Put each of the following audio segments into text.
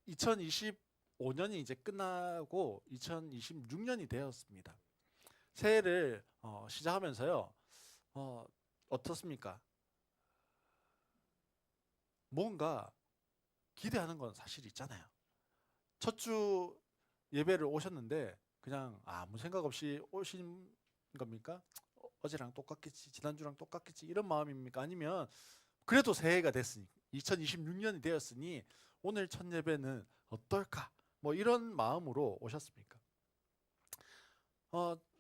2025년이 이제 끝나고 2026년이 되었습니다. 새해를 시작하면서요. 어떻습니까? 뭔가 기대하는 건 사실 있잖아요. 첫 주 예배를 오셨는데 그냥 아무 생각 없이 오신 겁니까? 어제랑 똑같겠지, 지난주랑 똑같겠지 이런 마음입니까? 아니면 그래도 새해가 됐으니 2026년이 되었으니 오늘 첫 예배는 어떨까? 뭐 이런 마음으로 오셨습니까?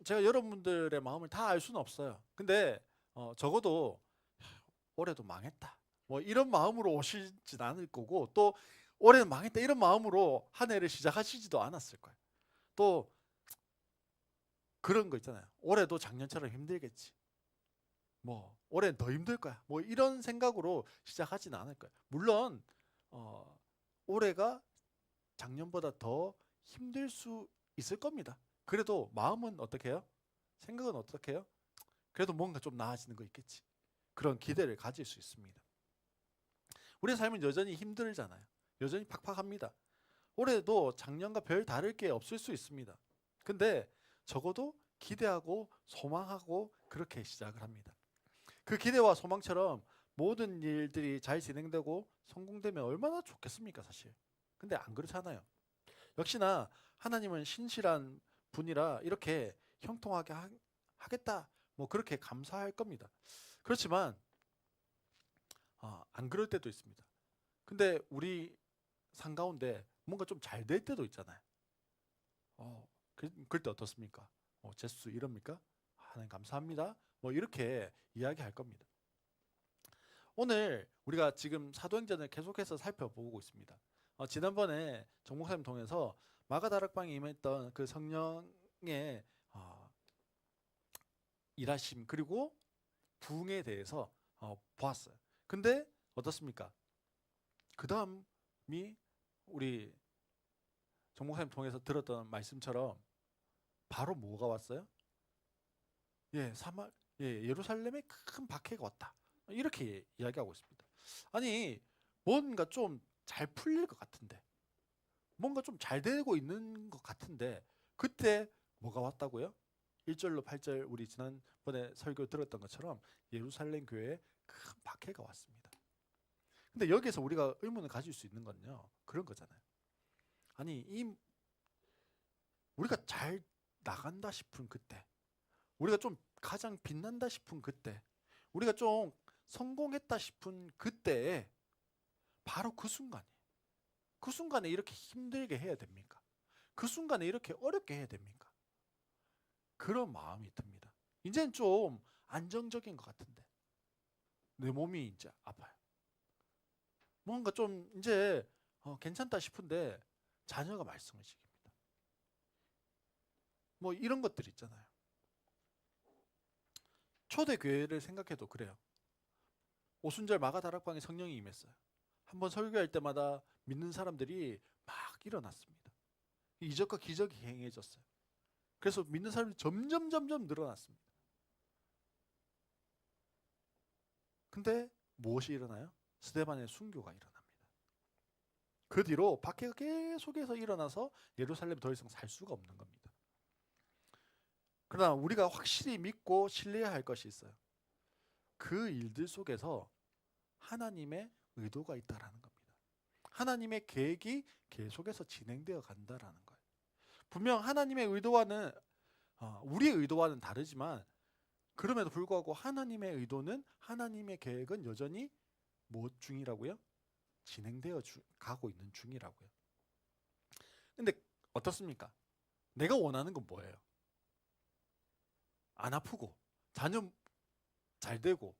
제가 여러분들의 마음을 다 알 수는 없어요. 근데 적어도 올해도 망했다. 뭐 이런 마음으로 오시진 않을 거고 또 올해는 망했다 이런 마음으로 한 해를 시작하시지도 않았을 거예요. 또 그런 거 있잖아요. 올해도 작년처럼 힘들겠지. 뭐 올해는 더 힘들 거야. 뭐 이런 생각으로 시작하지는 않을 거예요. 물론 어, 올해가 작년보다 더 힘들 수 있을 겁니다. 그래도 마음은 어떻게 해요? 생각은 어떻게 해요? 그래도 뭔가 좀 나아지는 거 있겠지. 그런 기대를 가질 수 있습니다. 우리의 삶은 여전히 힘들잖아요. 여전히 팍팍합니다. 올해도 작년과 별 다를 게 없을 수 있습니다. 근데 적어도 기대하고 소망하고 그렇게 시작을 합니다. 그 기대와 소망처럼 모든 일들이 잘 진행되고 성공되면 얼마나 좋겠습니까, 사실. 근데 안 그렇잖아요. 역시나 하나님은 신실한 분이라 이렇게 형통하게 하겠다. 뭐 그렇게 감사할 겁니다. 그렇지만 안 그럴 때도 있습니다. 근데 우리 삶 가운데 뭔가 좀 잘 될 때도 있잖아요. 그럴 때 어떻습니까? 제수 이럽니까? 하나님 감사합니다. 뭐 이렇게 이야기할 겁니다. 오늘 우리가 지금 사도행전을 계속해서 살펴보고 있습니다. 지난번에 정 목사님 통해서 마가다락방에 임했던 그 성령의 일하심 그리고 부흥에 대해서 보았어요. 근데 어떻습니까? 그 다음이 우리 정 목사님 통해서 들었던 말씀처럼 바로 뭐가 왔어요? 예, 예루살렘에 큰 박해가 왔다. 이렇게 이야기하고 있습니다. 아니, 뭔가 좀 잘 풀릴 것 같은데, 뭔가 좀 잘 되고 있는 것 같은데, 그때 뭐가 왔다고요? 1절로 8절 우리 지난번에 설교 들었던 것처럼 예루살렘 교회에 큰 박해가 왔습니다. 근데 여기에서 우리가 의문을 가질 수 있는 건요. 그런 거잖아요. 아니, 우리가 잘 나간다 싶은 그때, 우리가 좀 가장 빛난다 싶은 그때, 우리가 좀 성공했다 싶은 그때에 바로 그 순간에 이렇게 힘들게 해야 됩니까? 그 순간에 이렇게 어렵게 해야 됩니까? 그런 마음이 듭니다. 이제는 좀 안정적인 것 같은데 내 몸이 이제 아파요. 뭔가 좀 이제 괜찮다 싶은데 자녀가 말씀을 지킵니다. 뭐 이런 것들 있잖아요. 초대교회를 생각해도 그래요. 오순절 마가다락방에 성령이 임했어요. 한번 설교할 때마다 믿는 사람들이 막 일어났습니다. 이적과 기적이 행해졌어요. 그래서 믿는 사람이 점점 늘어났습니다. 근데 무엇이 일어나요? 스데반의 순교가 일어납니다. 그 뒤로 박해가 계속해서 일어나서 예루살렘 더 이상 살 수가 없는 겁니다. 그러나 우리가 확실히 믿고 신뢰해야 할 것이 있어요. 그 일들 속에서 하나님의 의도가 있다라는 겁니다. 하나님의 계획이 계속해서 진행되어 간다라는 거예요. 분명 하나님의 의도와는 우리의 의도와는 다르지만 그럼에도 불구하고 하나님의 의도는 하나님의 계획은 여전히 무엇 중이라고요? 진행되어 가고 있는 중이라고요. 근데 어떻습니까? 내가 원하는 건 뭐예요? 안 아프고 자녀 잘 되고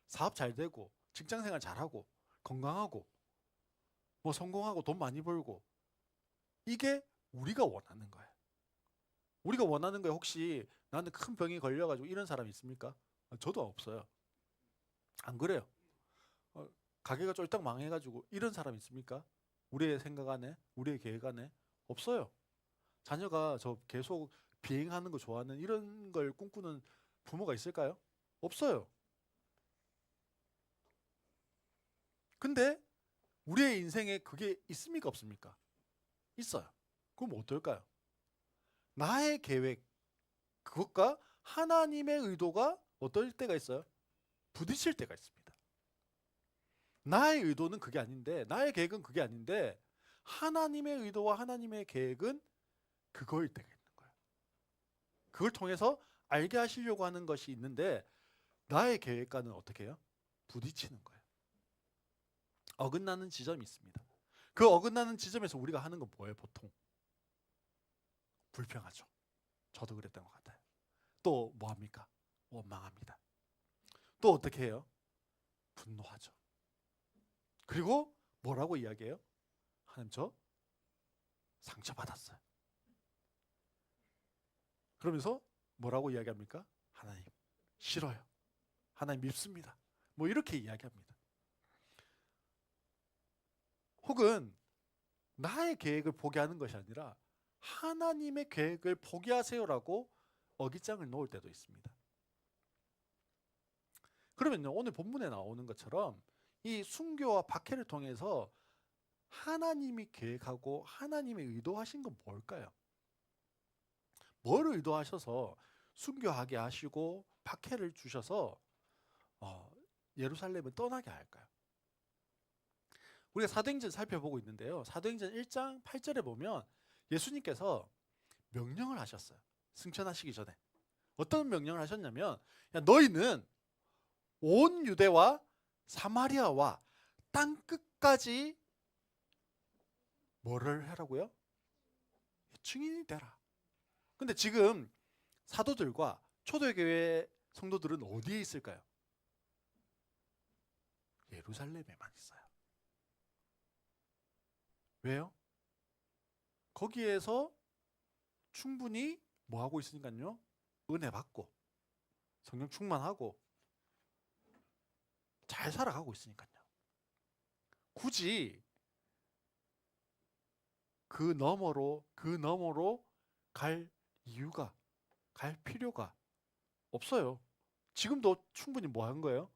사업 잘 되고 직장 생활 잘하고 건강하고 뭐 성공하고 돈 많이 벌고 이게 우리가 원하는 거예요. 우리가 원하는 거에 혹시 나는 큰 병이 걸려가지고 이런 사람 있습니까? 저도 없어요. 안 그래요. 어, 가게가 쫄딱 망해가지고 이런 사람 있습니까? 우리의 생각 안에, 우리의 계획 안에 없어요. 자녀가 저 계속 비행하는 거 좋아하는 이런 걸 꿈꾸는 부모가 있을까요? 없어요. 근데 우리의 인생에 그게 있습니까 없습니까? 있어요. 그럼 어떨까요? 나의 계획, 그것과 하나님의 의도가 어떨 때가 있어요? 부딪힐 때가 있습니다. 나의 의도는 그게 아닌데, 나의 계획은 그게 아닌데, 하나님의 의도와 하나님의 계획은 그거일 때가 있는 거예요. 그걸 통해서 알게 하시려고 하는 것이 있는데, 나의 계획과는 어떻게 해요? 부딪히는 거예요. 어긋나는 지점이 있습니다. 그 어긋나는 지점에서 우리가 하는 건 뭐예요, 보통? 불평하죠. 저도 그랬던 것 같아요. 또 뭐합니까? 원망합니다. 또 어떻게 해요? 분노하죠. 그리고 뭐라고 이야기해요? 하나님, 저 상처받았어요. 그러면서 뭐라고 이야기합니까? 하나님 싫어요. 하나님 밉습니다. 뭐 이렇게 이야기합니다. 혹은 나의 계획을 포기하는 것이 아니라 하나님의 계획을 포기하세요라고 어깃장을 놓을 때도 있습니다. 그러면요, 오늘 본문에 나오는 것처럼 이 순교와 박해를 통해서 하나님이 계획하고 하나님이 의도하신 건 뭘까요? 뭘 의도하셔서 순교하게 하시고 박해를 주셔서 예루살렘을 떠나게 할까요? 우리가 사도행전 살펴보고 있는데요. 사도행전 1장 8절에 보면 예수님께서 명령을 하셨어요. 승천하시기 전에. 어떤 명령을 하셨냐면, 야, 너희는 온 유대와 사마리아와 땅 끝까지 뭐를 하라고요? 증인이 되라. 근데 지금 사도들과 초대교회 성도들은 어디에 있을까요? 예루살렘에만 있어요. 왜요? 거기에서 충분히 뭐 하고 있으니까요? 은혜 받고 성령 충만하고 잘 살아가고 있으니까요. 굳이 그 너머로 갈 이유가, 갈 필요가 없어요. 지금도 충분히 뭐 한 거예요?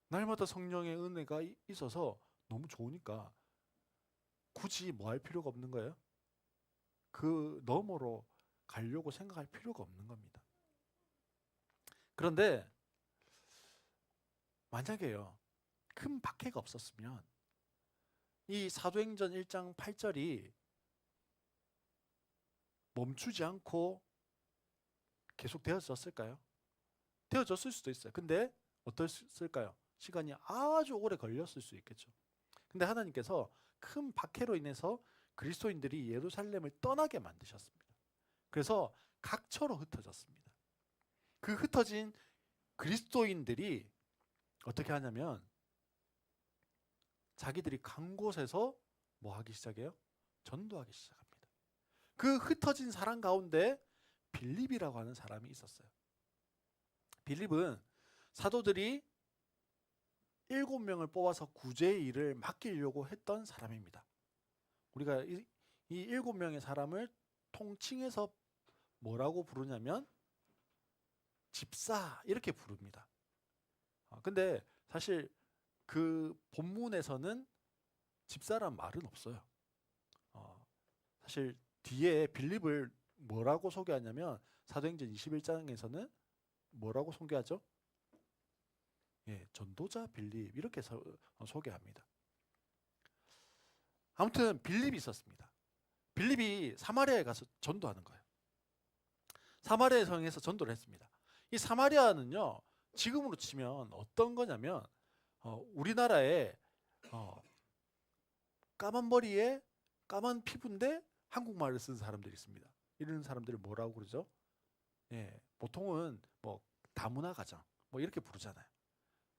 날마다 성령의 은혜가 있어서 너무 좋으니까 굳이 뭐 할 필요가 없는 거예요? 그 너머로 가려고 생각할 필요가 없는 겁니다. 그런데 만약에요, 큰 박해가 없었으면 이 사도행전 1장 8절이 멈추지 않고 계속 되어졌을까요? 되어졌을 수도 있어요. 근데 어떻을까요? 시간이 아주 오래 걸렸을 수 있겠죠. 근데 하나님께서 큰 박해로 인해서 그리스도인들이 예루살렘을 떠나게 만드셨습니다. 그래서 각처로 흩어졌습니다. 그 흩어진 그리스도인들이 어떻게 하냐면 자기들이 간 곳에서 뭐 하기 시작해요? 전도하기 시작합니다. 그 흩어진 사람 가운데 빌립이라고 하는 사람이 있었어요. 빌립은 사도들이 7명을 뽑아서 구제의 일을 맡기려고 했던 사람입니다. 우리가 이 7명의 사람을 통칭해서 뭐라고 부르냐면 집사 이렇게 부릅니다. 근데 사실 그 본문에서는 집사란 말은 없어요. 사실 뒤에 빌립을 뭐라고 소개하냐면 사도행전 21장에서는 뭐라고 소개하죠? 예, 전도자 빌립 이렇게 소개합니다. 아무튼 빌립이 있었습니다. 빌립이 사마리아에 가서 전도하는 거예요. 사마리아 성에서 전도를 했습니다. 이 사마리아는요, 지금으로 치면 어떤 거냐면 우리나라에 까만 머리에 까만 피부인데 한국말을 쓰는 사람들이 있습니다. 이런 사람들을 뭐라고 그러죠? 예, 보통은 뭐 다문화 가정 뭐 이렇게 부르잖아요.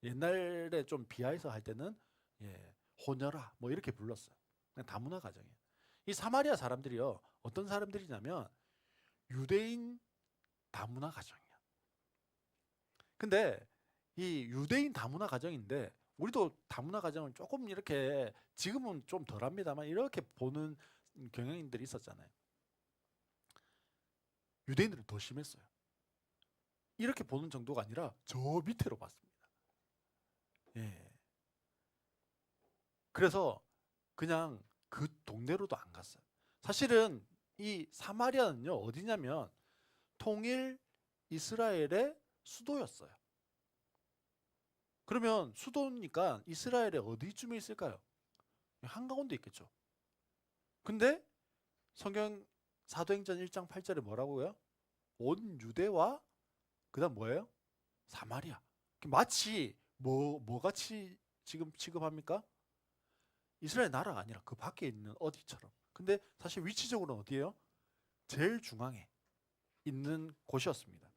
옛날에 좀 비하해서 할 때는 예, 호녀라 뭐 이렇게 불렀어요. 그냥 다문화 가정이에요. 이 사마리아 사람들이요, 어떤 사람들이냐면 유대인 다문화 가정이에요. 근데 이 유대인 다문화 가정인데 우리도 다문화 가정은 조금 이렇게 지금은 좀 덜합니다만 이렇게 보는 경향인들이 있었잖아요. 유대인들은 더 심했어요. 이렇게 보는 정도가 아니라 저 밑으로 봤습니다. 예. 그래서 그냥 그 동네로도 안 갔어요. 사실은 이 사마리아는요, 어디냐면 통일 이스라엘의 수도였어요. 그러면 수도니까 이스라엘의 어디쯤에 있을까요? 한가운데 있겠죠. 근데 성경 사도행전 1장 8절에 뭐라고요? 온 유대와 그다음 뭐예요? 사마리아. 마치 뭐 같이 지금 취급합니까? 이스라엘 나라가 아니라 그 밖에 있는 어디처럼. 근데 사실 위치적으로는 어디예요? 제일 중앙에 있는 곳이었습니다.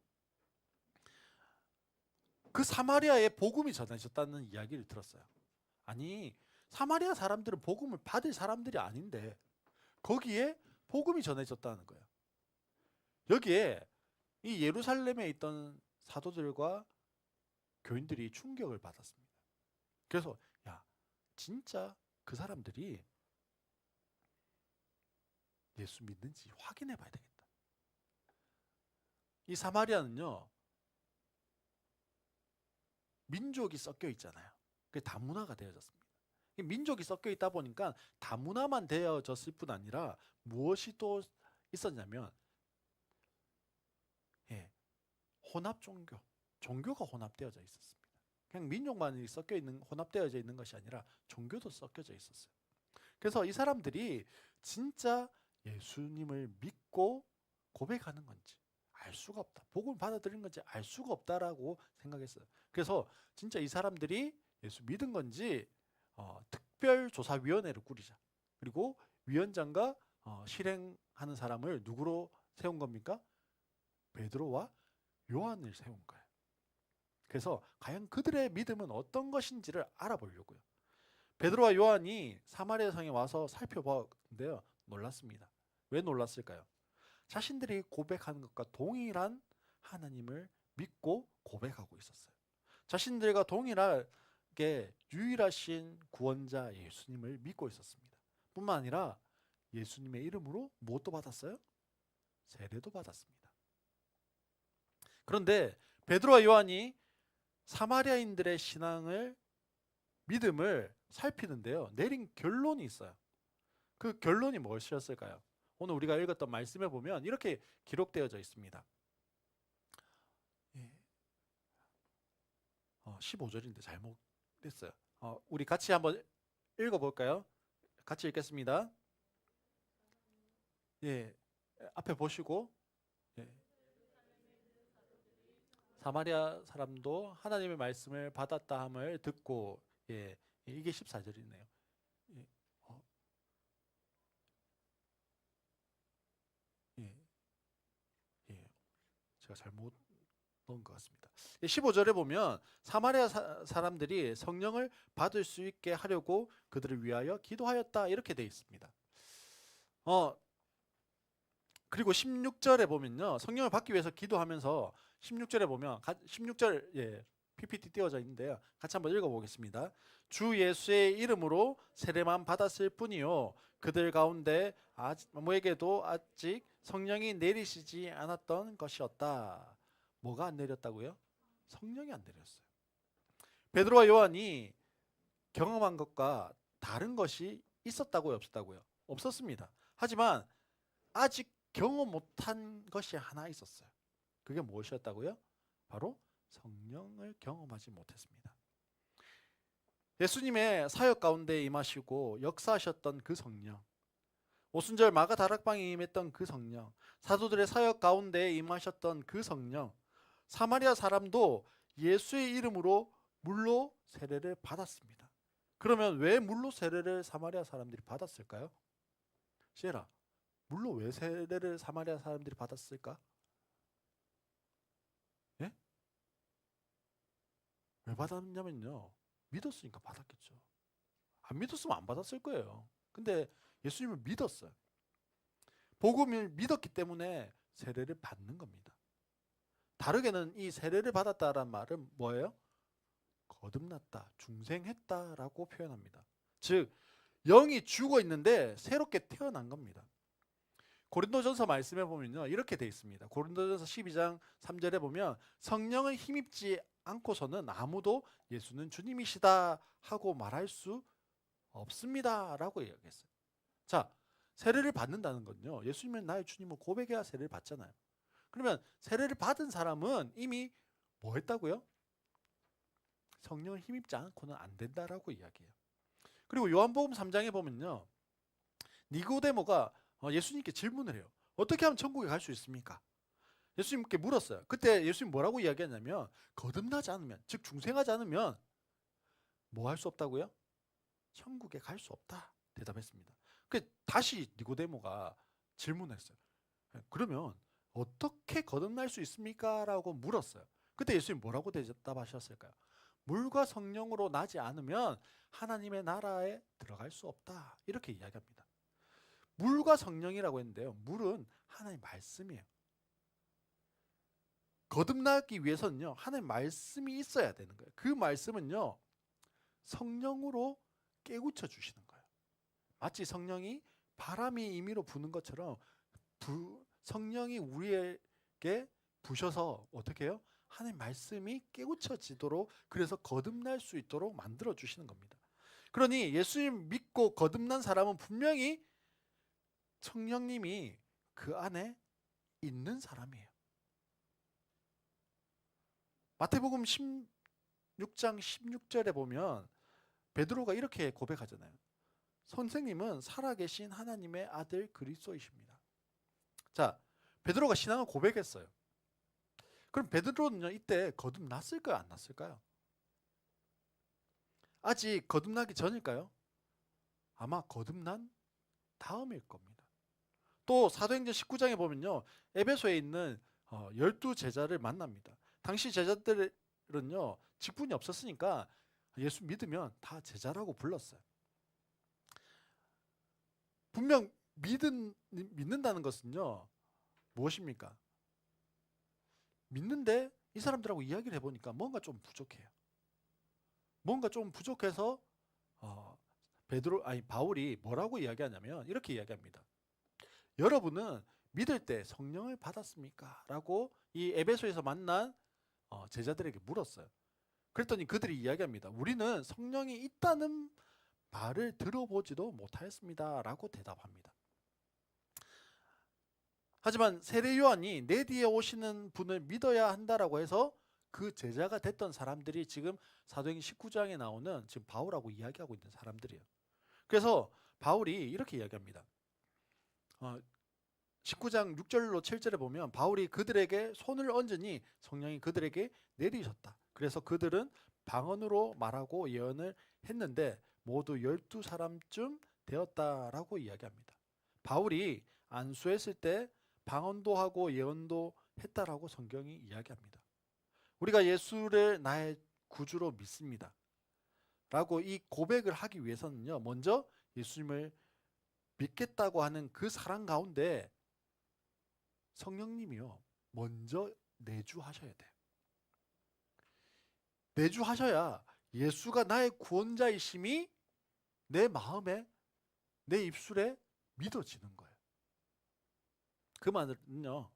그 사마리아에 복음이 전해졌다는 이야기를 들었어요. 아니, 사마리아 사람들은 복음을 받을 사람들이 아닌데 거기에 복음이 전해졌다는 거예요. 여기에 이 예루살렘에 있던 사도들과 교인들이 충격을 받았습니다. 그래서 야, 진짜 그 사람들이 예수 믿는지 확인해 봐야 되겠다. 이 사마리아는요, 민족이 섞여 있잖아요. 그게 다문화가 되어졌습니다. 민족이 섞여 있다 보니까 다문화만 되어졌을 뿐 아니라 무엇이 또 있었냐면, 예, 혼합 종교가 혼합되어져 있었습니다. 그냥 민족만이 섞여 있는, 혼합되어져 있는 것이 아니라 종교도 섞여져 있었어요. 그래서 이 사람들이 진짜 예수님을 믿고 고백하는 건지 알 수가 없다. 복음을 받아들인 건지 알 수가 없다라고 생각했어요. 그래서 진짜 이 사람들이 예수 믿은 건지 특별조사위원회를 꾸리자. 그리고 위원장과 실행하는 사람을 누구로 세운 겁니까? 베드로와 요한을 세운 거예요. 그래서 과연 그들의 믿음은 어떤 것인지를 알아보려고요. 베드로와 요한이 사마리아 성에 와서 살펴보는데요. 놀랐습니다. 왜 놀랐을까요? 자신들이 고백하는 것과 동일한 하나님을 믿고 고백하고 있었어요. 자신들과 동일하게 유일하신 구원자 예수님을 믿고 있었습니다. 뿐만 아니라 예수님의 이름으로 무엇도 받았어요? 세례도 받았습니다. 그런데 베드로와 요한이 사마리아인들의 믿음을 살피는데요. 내린 결론이 있어요. 그 결론이 무엇이었을까요? 오늘 우리가 읽었던 말씀에 보면 이렇게 기록되어져 있습니다. 15절인데 잘못됐어요. 우리 같이 한번 읽어볼까요? 같이 읽겠습니다. 예, 앞에 보시고, 예, 사마리아 사람도 하나님의 말씀을 받았다 함을 듣고, 예, 이게 14절이네요. 예, 예, 예, 제가 잘못 넣은 것 같습니다. 15절에 보면 사마리아 사람들이 성령을 받을 수 있게 하려고 그들을 위하여 기도하였다 이렇게 되어 있습니다. 그리고 16절에 보면요, 성령을 받기 위해서 기도하면서 16절에 보면 16절, 예, PPT 띄워져 있는데요. 같이 한번 읽어보겠습니다. 주 예수의 이름으로 세례만 받았을 뿐이요 그들 가운데 아무에게도 아직 성령이 내리시지 않았던 것이었다. 뭐가 안 내렸다고요? 성령이 안 내렸어요. 베드로와 요한이 경험한 것과 다른 것이 있었다고요, 없었다고요? 없었습니다. 하지만 아직 경험 못한 것이 하나 있었어요. 그게 무엇이었다고요? 바로 성령을 경험하지 못했습니다. 예수님의 사역 가운데 임하시고 역사하셨던 그 성령, 오순절 마가 다락방에 임했던 그 성령, 사도들의 사역 가운데 임하셨던 그 성령, 사마리아 사람도 예수의 이름으로 물로 세례를 받았습니다. 그러면 왜 물로 세례를 사마리아 사람들이 받았을까요? 시에라, 물로 왜 세례를 사마리아 사람들이 받았을까? 예? 왜 받았냐면요, 믿었으니까 받았겠죠. 안 믿었으면 안 받았을 거예요. 근데 예수님을 믿었어요. 복음을 믿었기 때문에 세례를 받는 겁니다. 다르게는 이 세례를 받았다란 말은 뭐예요? 거듭났다, 중생했다라고 표현합니다. 즉 영이 죽어 있는데 새롭게 태어난 겁니다. 고린도전서 말씀에 보면요, 이렇게 돼 있습니다. 고린도전서 12장 3절에 보면 성령을 힘입지 않고서는 아무도 예수는 주님이시다 하고 말할 수 없습니다라고 이야기했어요. 자, 세례를 받는다는 건요, 예수님은 나의 주님을 고백해야 세례를 받잖아요. 그러면 세례를 받은 사람은 이미 뭐 했다고요? 성령을 힘입지 않고는 안 된다라고 이야기해요. 그리고 요한복음 3장에 보면요, 니고데모가 예수님께 질문을 해요. 어떻게 하면 천국에 갈 수 있습니까? 예수님께 물었어요. 그때 예수님 뭐라고 이야기했냐면, 거듭나지 않으면, 즉 중생하지 않으면 뭐 할 수 없다고요? 천국에 갈 수 없다 대답했습니다. 다시 니고데모가 질문했어요. 그러면 어떻게 거듭날 수 있습니까? 라고 물었어요. 그때 예수님 뭐라고 대답하셨을까요? 물과 성령으로 나지 않으면 하나님의 나라에 들어갈 수 없다, 이렇게 이야기합니다. 물과 성령이라고 했는데요, 물은 하나님의 말씀이에요. 거듭나기 위해서는요, 하나님의 말씀이 있어야 되는 거예요. 그 말씀은요, 성령으로 깨우쳐 주시는 거예요. 마치 성령이 바람이 임의로 부는 것처럼 성령이 우리에게 부셔서 어떻게 해요? 하나님의 말씀이 깨우쳐지도록, 그래서 거듭날 수 있도록 만들어 주시는 겁니다. 그러니 예수님 믿고 거듭난 사람은 분명히 성령님이 그 안에 있는 사람이에요. 마태복음 16장 16절에 보면 베드로가 이렇게 고백하잖아요. 선생님은 살아계신 하나님의 아들 그리스도이십니다. 자, 베드로가 신앙을 고백했어요. 그럼 베드로는요, 이때 거듭났을까요, 안 났을까요? 아직 거듭나기 전일까요? 아마 거듭난 다음일 겁니다. 또 사도행전 19장에 보면요, 에베소에 있는 12제자를 만납니다. 당시 제자들은요, 직분이 없었으니까 예수 믿으면 다 제자라고 불렀어요. 분명 믿는다는 것은요, 무엇입니까? 믿는데 이 사람들하고 이야기를 해보니까 뭔가 좀 부족해요. 뭔가 좀 부족해서 바울이 뭐라고 이야기하냐면 이렇게 이야기합니다. 여러분은 믿을 때 성령을 받았습니까? 라고 이 에베소에서 만난 제자들에게 물었어요. 그랬더니 그들이 이야기합니다. 우리는 성령이 있다는 말을 들어보지도 못하였습니다 라고 대답합니다. 하지만 세례 요한이 내 뒤에 오시는 분을 믿어야 한다라고 해서 그 제자가 됐던 사람들이 지금 사도행전 19장에 나오는 지금 바울하고 이야기하고 있는 사람들이에요. 그래서 바울이 이렇게 이야기합니다. 19장 6절로 7절에 보면 바울이 그들에게 손을 얹으니 성령이 그들에게 내리셨다. 그래서 그들은 방언으로 말하고 예언을 했는데 모두 12사람쯤 되었다라고 이야기합니다. 바울이 안수했을 때 방언도 하고 예언도 했다라고 성경이 이야기합니다. 우리가 예수를 나의 구주로 믿습니다 라고 이 고백을 하기 위해서는요, 먼저 예수님을 믿겠다고 하는 그 사랑 가운데 성령님이요, 먼저 내주하셔야 돼요. 내주하셔야 예수가 나의 구원자이심이 내 마음에, 내 입술에 믿어지는 거예요. 그 말은요,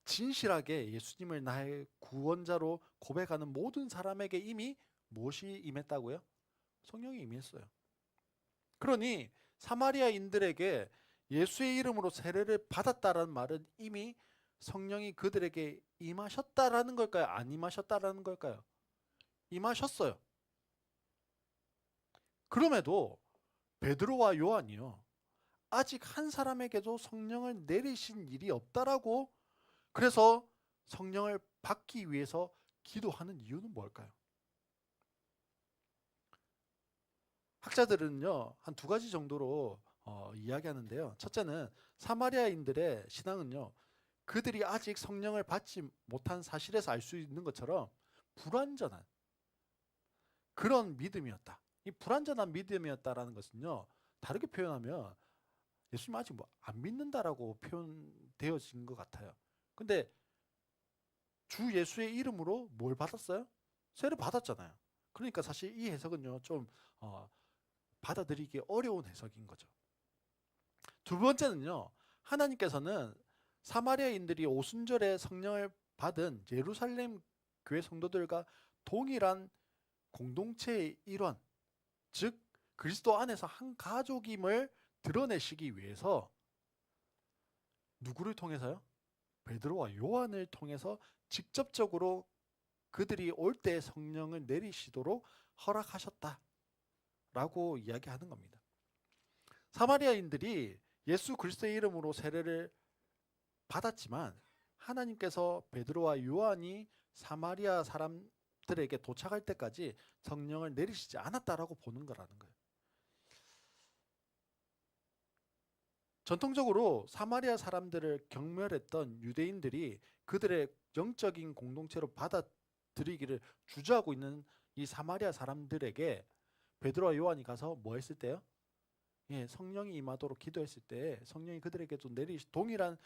진실하게 예수님을 나의 구원자로 고백하는 모든 사람에게 이미 무엇이 임했다고요? 성령이 임했어요. 그러니 사마리아인들에게 예수의 이름으로 세례를 받았다라는 말은 이미 성령이 그들에게 임하셨다라는 걸까요? 안 임하셨다라는 걸까요? 임하셨어요. 그럼에도 베드로와 요한이요, 아직 한 사람에게도 성령을 내리신 일이 없다라고, 그래서 성령을 받기 위해서 기도하는 이유는 뭘까요? 학자들은요, 한 두 가지 정도로 이야기하는데요. 첫째는 사마리아인들의 신앙은요, 그들이 아직 성령을 받지 못한 사실에서 알 수 있는 것처럼 불완전한 그런 믿음이었다. 이 불완전한 믿음이었다라는 것은요, 다르게 표현하면 예수님 아직 안 믿는다라고 표현되어진 것 같아요. 근데 주 예수의 이름으로 뭘 받았어요? 세례 받았잖아요. 그러니까 사실 이 해석은요, 좀 받아들이기 어려운 해석인 거죠. 두 번째는요, 하나님께서는 사마리아인들이 오순절에 성령을 받은 예루살렘 교회 성도들과 동일한 공동체의 일원, 즉 그리스도 안에서 한 가족임을 드러내시기 위해서 누구를 통해서요? 베드로와 요한을 통해서 직접적으로 그들이 올 때 성령을 내리시도록 허락하셨다라고 이야기하는 겁니다. 사마리아인들이 예수 그리스도의 이름으로 세례를 받았지만 하나님께서 베드로와 요한이 사마리아 사람들에게 도착할 때까지 성령을 내리시지 않았다라고 보는 거라는 거예요. 전통적으로 사마리아 사람들을 경멸했던 유대인들이 그들의 영적인 공동체로 받아들이기를 주저하고 있는 이 사마리아 사람들에게 베드로와 요한이 가서 뭐 했을 때요? 예, 성령이 임하도록 기도했을 때 성령이 그들에게도 동일한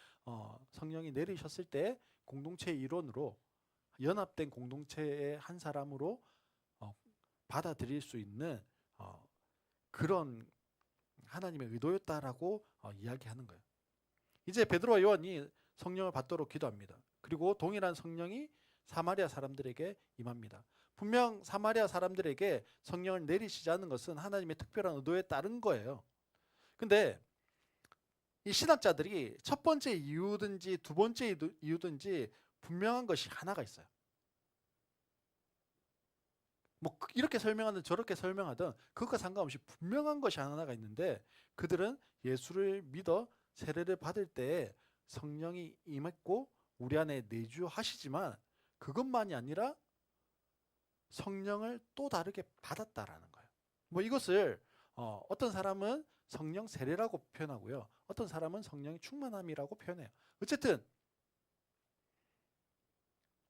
성령이 내리셨을 때 공동체의 일원으로 연합된 공동체의 한 사람으로 받아들일 수 있는 그런 하나님의 의도였다라고 이야기하는 거예요. 이제 베드로와 요한이 성령을 받도록 기도합니다. 그리고 동일한 성령이 사마리아 사람들에게 임합니다. 분명 사마리아 사람들에게 성령을 내리시지 않는 것은 하나님의 특별한 의도에 따른 거예요. 근데 이 신학자들이 첫 번째 이유든지 두 번째 이유든지 분명한 것이 하나가 있어요. 뭐 이렇게 설명하든 저렇게 설명하든 그것과 상관없이 분명한 것이 하나가 있는데 그들은 예수를 믿어 세례를 받을 때 성령이 임했고 우리 안에 내주하시지만 그것만이 아니라 성령을 또 다르게 받았다라는 거예요. 뭐 이것을 어떤 사람은 성령 세례라고 표현하고요. 어떤 사람은 성령의 충만함이라고 표현해요. 어쨌든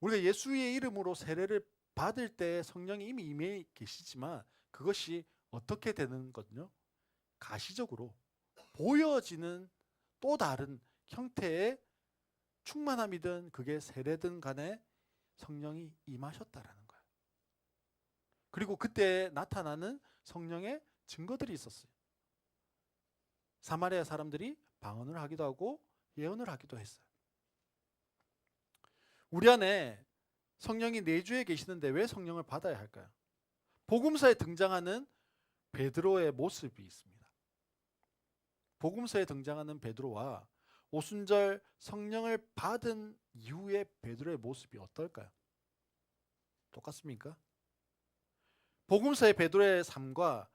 우리가 예수의 이름으로 세례를 받을 때 성령이 이미 임해 계시지만 그것이 어떻게 되는 거든요? 가시적으로 보여지는 또 다른 형태의 충만함이든 그게 세례든 간에 성령이 임하셨다라는 거예요. 그리고 그때 나타나는 성령의 증거들이 있었어요. 사마리아 사람들이 방언을 하기도 하고 예언을 하기도 했어요. 우리 안에 성령이 내주에 계시는데 왜 성령을 받아야 할까요? 복음서에 등장하는 베드로의 모습이 있습니다. 복음서에 등장하는 베드로와 오순절 성령을 받은 이후의 베드로의 모습이 어떨까요? 똑같습니까? 복음서의 베드로의 삶과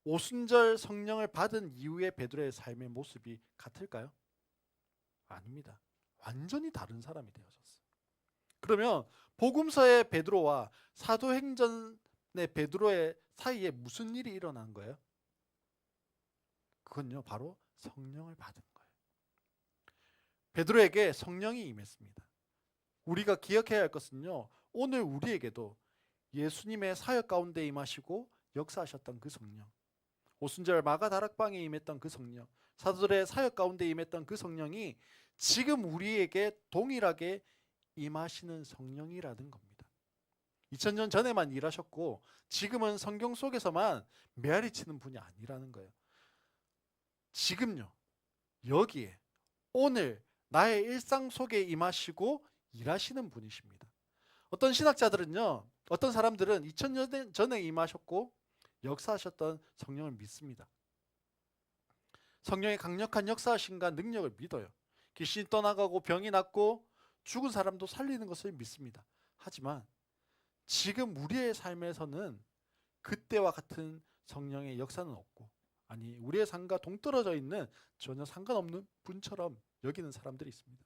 오순절 성령을 받은 이후의 베드로의 삶의 모습이 같을까요? 아닙니다. 완전히 다른 사람이 되어졌어요. 그러면 복음서의 베드로와 사도행전의 베드로의 사이에 무슨 일이 일어난 거예요? 그건요, 바로 성령을 받은 거예요. 베드로에게 성령이 임했습니다. 우리가 기억해야 할 것은요, 오늘 우리에게도 예수님의 사역 가운데 임하시고 역사하셨던 그 성령, 오순절 마가다락방에 임했던 그 성령, 사도들의 사역 가운데 임했던 그 성령이 지금 우리에게 동일하게 임하시는 성령이라는 겁니다. 2000년 전에만 일하셨고 지금은 성경 속에서만 메아리치는 분이 아니라는 거예요. 지금요, 여기에 오늘 나의 일상 속에 임하시고 일하시는 분이십니다. 어떤 신학자들은요, 어떤 사람들은 2000년 전에 임하셨고 역사하셨던 성령을 믿습니다. 성령의 강력한 역사하심과 능력을 믿어요. 귀신이 떠나가고 병이 낫고 죽은 사람도 살리는 것을 믿습니다. 하지만 지금 우리의 삶에서는 그때와 같은 성령의 역사는 없고, 아니 우리의 삶과 동떨어져 있는 전혀 상관없는 분처럼 여기는 사람들이 있습니다.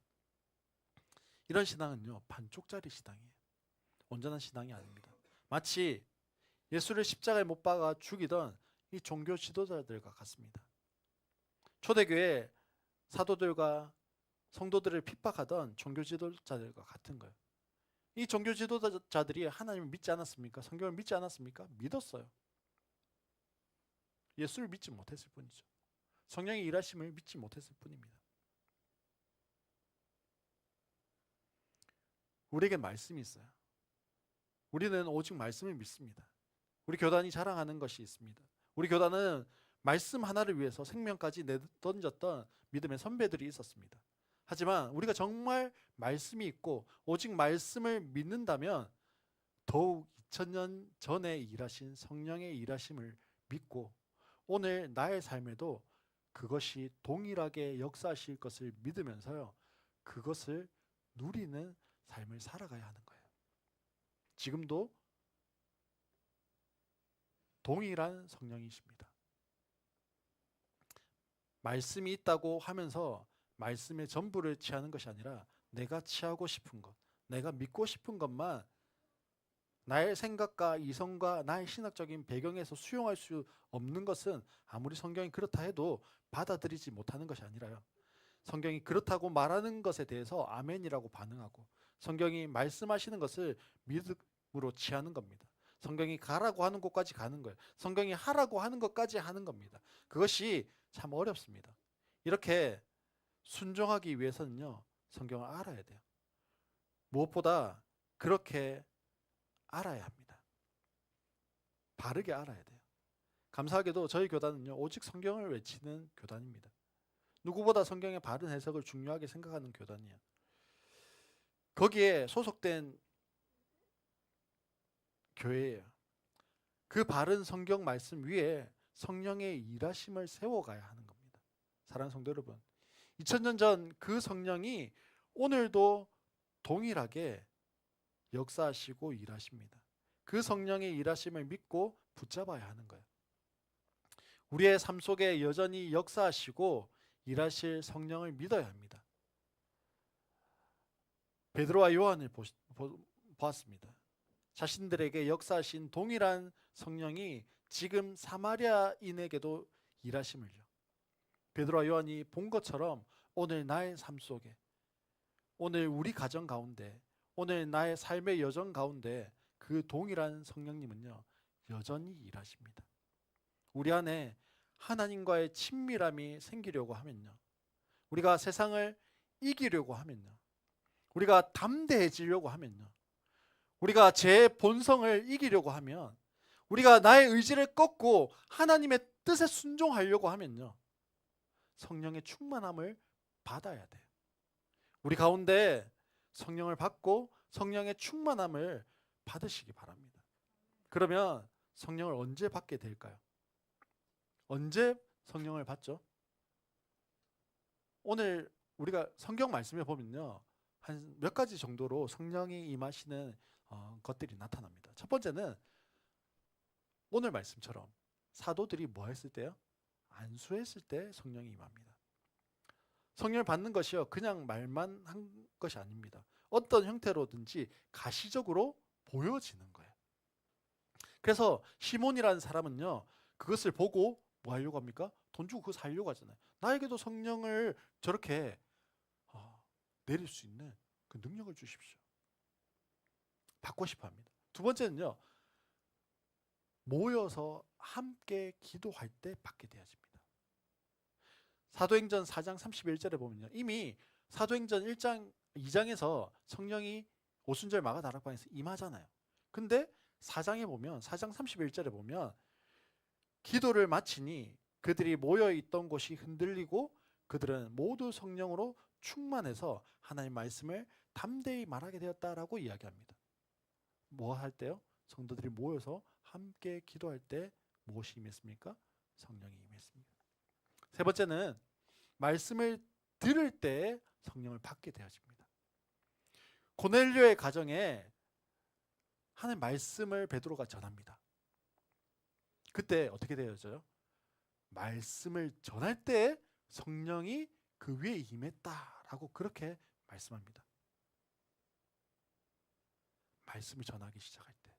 이런 신앙은요, 반쪽짜리 신앙이에요. 온전한 신앙이 아닙니다. 마치 예수를 십자가에 못 박아 죽이던 이 종교 지도자들과 같습니다. 초대교회 사도들과 성도들을 핍박하던 종교 지도자들과 같은 거예요. 이 종교 지도자들이 하나님을 믿지 않았습니까? 성경을 믿지 않았습니까? 믿었어요. 예수를 믿지 못했을 뿐이죠. 성령의 일하심을 믿지 못했을 뿐입니다. 우리에게 말씀이 있어요. 우리는 오직 말씀을 믿습니다. 우리 교단이 자랑하는 것이 있습니다. 우리 교단은 말씀 하나를 위해서 생명까지 내던졌던 믿음의 선배들이 있었습니다. 하지만 우리가 정말 말씀이 있고 오직 말씀을 믿는다면 더욱 2000년 전에 일하신 성령의 일하심을 믿고 오늘 나의 삶에도 그것이 동일하게 역사하실 것을 믿으면서요, 그것을 누리는 삶을 살아가야 하는 거예요. 지금도 동일한 성령이십니다. 말씀이 있다고 하면서 말씀의 전부를 취하는 것이 아니라 내가 취하고 싶은 것, 내가 믿고 싶은 것만 나의 생각과 이성과 나의 신학적인 배경에서 수용할 수 없는 것은 아무리 성경이 그렇다 해도 받아들이지 못하는 것이 아니라요, 성경이 그렇다고 말하는 것에 대해서 아멘이라고 반응하고 성경이 말씀하시는 것을 믿음으로 취하는 겁니다. 성경이 가라고 하는 곳까지 가는 거예요. 성경이 하라고 하는 것까지 하는 겁니다. 그것이 참 어렵습니다. 이렇게 순종하기 위해서는요, 성경을 알아야 돼요. 무엇보다 그렇게 알아야 합니다. 바르게 알아야 돼요. 감사하게도 저희 교단은요, 오직 성경을 외치는 교단입니다. 누구보다 성경의 바른 해석을 중요하게 생각하는 교단이에요. 거기에 소속된 교회예요. 그 바른 성경 말씀 위에 성령의 일하심을 세워가야 하는 겁니다. 사랑하는 성도 여러분, 2000년 전 그 성령이 오늘도 동일하게 역사하시고 일하십니다. 그 성령의 일하심을 믿고 붙잡아야 하는 거예요. 우리의 삶 속에 여전히 역사하시고 일하실 성령을 믿어야 합니다. 베드로와 요한을 보았습니다. 자신들에게 역사하신 동일한 성령이 지금 사마리아인에게도 일하심을요, 베드로와 요한이 본 것처럼 오늘 나의 삶 속에, 오늘 우리 가정 가운데, 오늘 나의 삶의 여정 가운데 그 동일한 성령님은요, 여전히 일하십니다. 우리 안에 하나님과의 친밀함이 생기려고 하면요, 우리가 세상을 이기려고 하면요, 우리가 담대해지려고 하면요, 우리가 제 본성을 이기려고 하면, 우리가 나의 의지를 꺾고 하나님의 뜻에 순종하려고 하면요, 성령의 충만함을 받아야 돼요. 우리 가운데 성령을 받고 성령의 충만함을 받으시기 바랍니다. 그러면 성령을 언제 받게 될까요? 언제 성령을 받죠? 오늘 우리가 성경 말씀에 보면요, 한 몇 가지 정도로 성령이 임하시는 것들이 나타납니다. 첫 번째는 오늘 말씀처럼 사도들이 뭐 했을 때요? 안수했을 때 성령이 임합니다. 성령을 받는 것이요, 그냥 말만 한 것이 아닙니다. 어떤 형태로든지 가시적으로 보여지는 거예요. 그래서 시몬이라는 사람은요, 그것을 보고 뭐 하려고 합니까? 돈 주고 그거 사려고 하잖아요. 나에게도 성령을 저렇게 내릴 수 있는 그 능력을 주십시오. 받고 싶어 합니다. 두 번째는요, 모여서 함께 기도할 때 받게 되어집니다. 사도행전 4장 31절에 보면요, 이미 사도행전 1장 2장에서 성령이 오순절 마가 다락방에서 임하잖아요. 근데 4장에 보면, 4장 31절에 보면 기도를 마치니 그들이 모여 있던 곳이 흔들리고 그들은 모두 성령으로 충만해서 하나님 말씀을 담대히 말하게 되었다라고 이야기합니다. 뭐 할 때요? 성도들이 모여서 함께 기도할 때 무엇이 임했습니까? 성령이 임했습니다. 세 번째는 말씀을 들을 때 성령을 받게 되어집니다. 고넬료의 가정에 하나님 말씀을 베드로가 전합니다. 그때 어떻게 되어져요? 말씀을 전할 때 성령이 그 위에 임했다라고 그렇게 말씀합니다. 말씀을 전하기 시작할 때.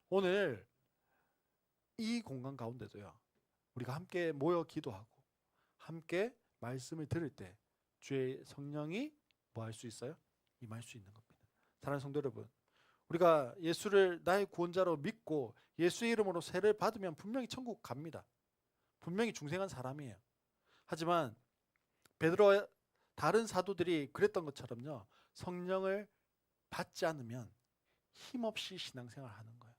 오늘 이 공간 가운데도요, 우리가 함께 모여 기도하고 함께 말씀을 들을 때 주의 성령이 뭐 할 수 있어요? 임할 수 있는 겁니다. 사랑하는 성도 여러분, 우리가 예수를 나의 구원자로 믿고 예수의 이름으로 세례를 받으면 분명히 천국 갑니다. 분명히 중생한 사람이에요. 하지만 베드로와 다른 사도들이 그랬던 것처럼요, 성령을 받지 않으면 힘없이 신앙생활을 하는 거예요.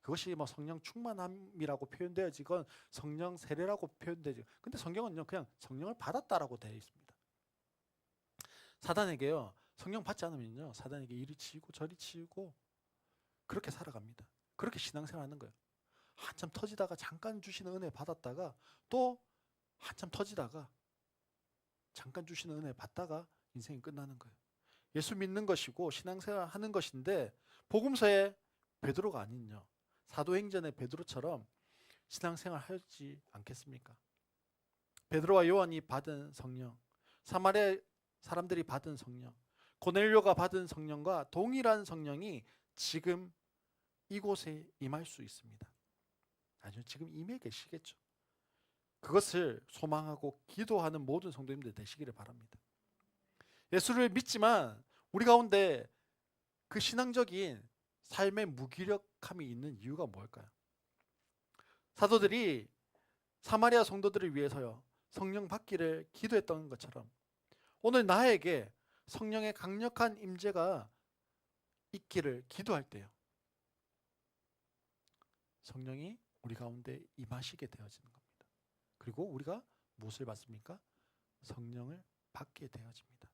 그것이 뭐 성령 충만함이라고 표현되어지건 성령 세례라고 표현되지. 근데 성경은요, 그냥 성령을 받았다라고 되어 있습니다. 사단에게요, 성령 받지 않으면요, 사단에게 이리 치이고 저리 치이고 그렇게 살아갑니다. 그렇게 신앙생활하는 거예요. 한참 터지다가 잠깐 주시는 은혜 받았다가 또 한참 터지다가 잠깐 주시는 은혜 받다가 인생이 끝나는 거예요. 예수 믿는 것이고 신앙생활 하는 것인데 복음서에 베드로가 아닌요. 사도행전의 베드로처럼 신앙생활 하지 않겠습니까? 베드로와 요한이 받은 성령, 사마리아 사람들이 받은 성령, 고넬료가 받은 성령과 동일한 성령이 지금 이곳에 임할 수 있습니다. 아니요, 지금 임해 계시겠죠. 그것을 소망하고 기도하는 모든 성도님들 되시기를 바랍니다. 예수를 믿지만 우리 가운데 그 신앙적인 삶의 무기력함이 있는 이유가 뭘까요? 사도들이 사마리아 성도들을 위해서요 성령 받기를 기도했던 것처럼 오늘 나에게 성령의 강력한 임재가 있기를 기도할 때요 성령이 우리 가운데 임하시게 되어지는 겁니다. 그리고 우리가 무엇을 받습니까? 성령을 받게 되어집니다.